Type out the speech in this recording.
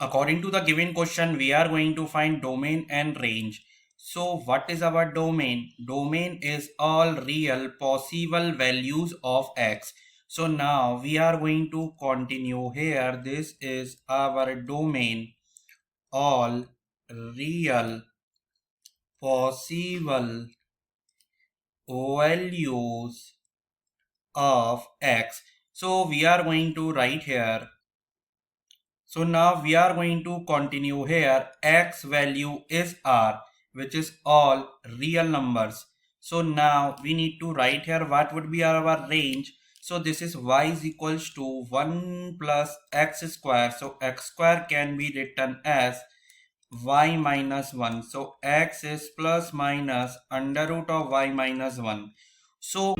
According to the given question, we are going to find domain and range. So what is our domain? Domain is all real possible values of x. So now we are going to continue here. This is our domain, all real possible values of x. So we are going to write here. So now we are going to continue here. X value is r, which is all real numbers. So now we need to write here what would be our range. So this is y is equals to 1 plus x square. So x square can be written as y minus 1. So x is plus minus under root of y minus 1. So